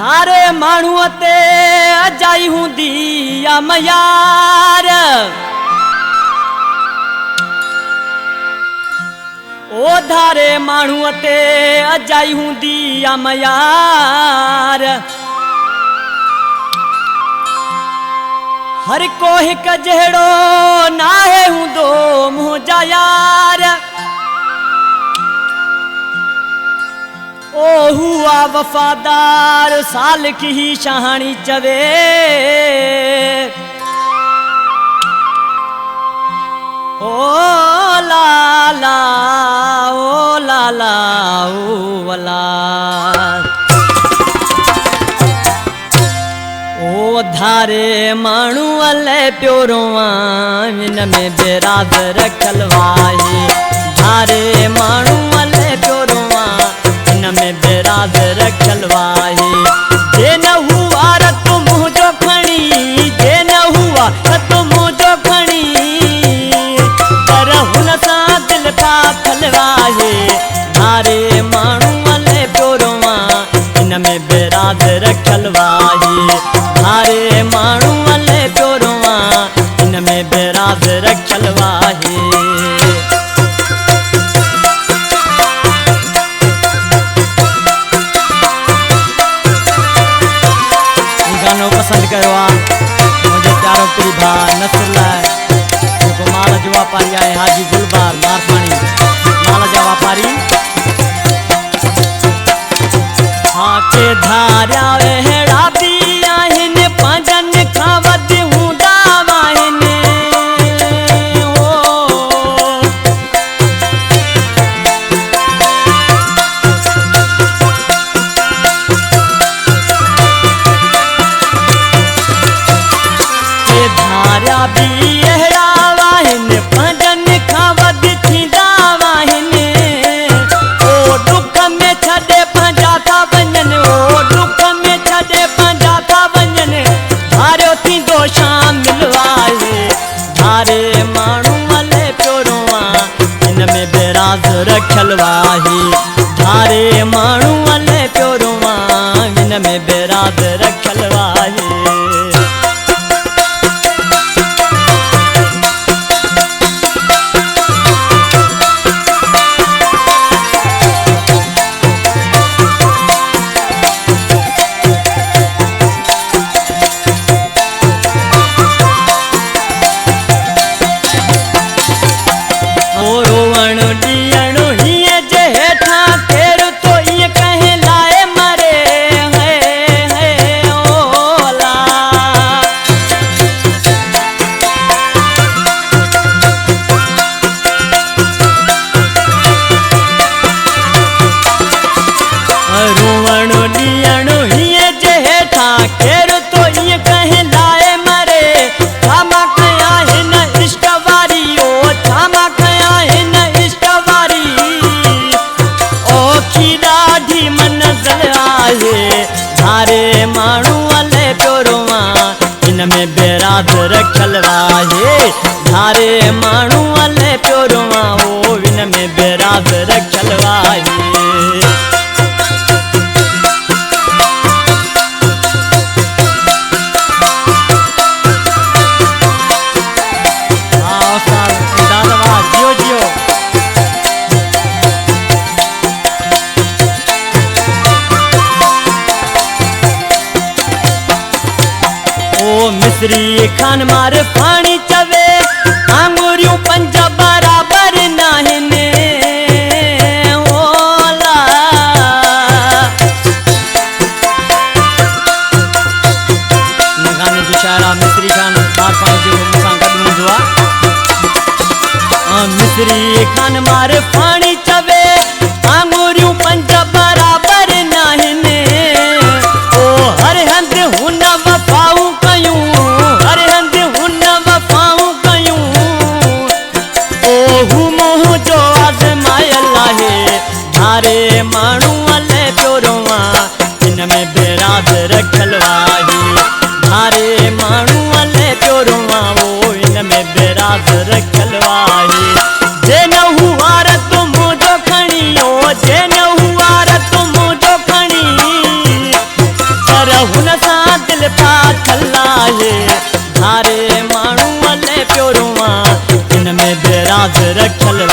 थारे माण्हूअ ते अजाई हूंदी या मयार ओ धारे माण्हूअ ते अजाई हूंदी या मयार हर को हिक जहिड़ो नाहे हूंदो मुंहिंजा यार ओ हुआ वफादार साल की ही शहानी चवे ओ लाला ओ लाला ओ वला ओ धारे माण्हू अले प्योरोवा इन में बेराज रखल वाहे धारे माण्हू अले प्योरोवा इन में बेराज रखल वाहे जे न हुआ रत मुंहिंजो खणी जे न हुआ रत मुंहिंजो खणी पर हुन सां दिल पाथल वाहे धारे माण्हू अले प्योरोवा इन में बेराज रखल वाहे धारे माण्हू अले प्योरोवा इन में बेराज रखल वाहे गानो पसंद कयो मुझे प्यारो पीरी भा नसर लाए जो माल जो वापारी आए हाजी गुलबार मारपानी माल जा वापारी हाँ के धारा वेड़ा भी आहिन पंजन खां वध हूंदा वाहिन धारा भी अहिड़ा वाहिन पंजन खां वध थींदा वाहिन ओ दुख में छॾे पंहिंजा था वञनि ओ दुख में छॾे पंहिंजा था वञनि धारियो थींदो शामिल वाहे धारे माण्हू अले प्योरोवा इन में बेराज रखल वाहे धारे माण्हू अले प्योरोवा इन में बेराज रखल वाहे धारे माण्हू अले प्योरोवा इन में बेराज रखल वाहे धारे माण्हू अले प्योरोवा ओ इन में बेराज रखल वाहे मिस्री खान मार पानी चवे आंगुरियूं पंज बराबर नाहिन ओला गाने जो शायरा मिस्री खान मार पानी जो मूंसां गॾु हूंदो आहे मिस्री खान मार पानी चवे आंगुरियूं पंज बराबर नाहिन ओ हर हंधि हुन वफ़ाऊं कयूं हर हंधि हुन वफ़ाऊं कयूं ओ हू मोह जो आज़मायल आहे धारे माण्हू अले प्योरोवा इन में बेराज रखल वाहे धारे माण्हू अले प्योरोवा ओ इन में बेराज रखल वाहे जे न हुआ रत मुंहिंजो खणी ओ जे न हुआ रत मुंहिंजो खणी रखल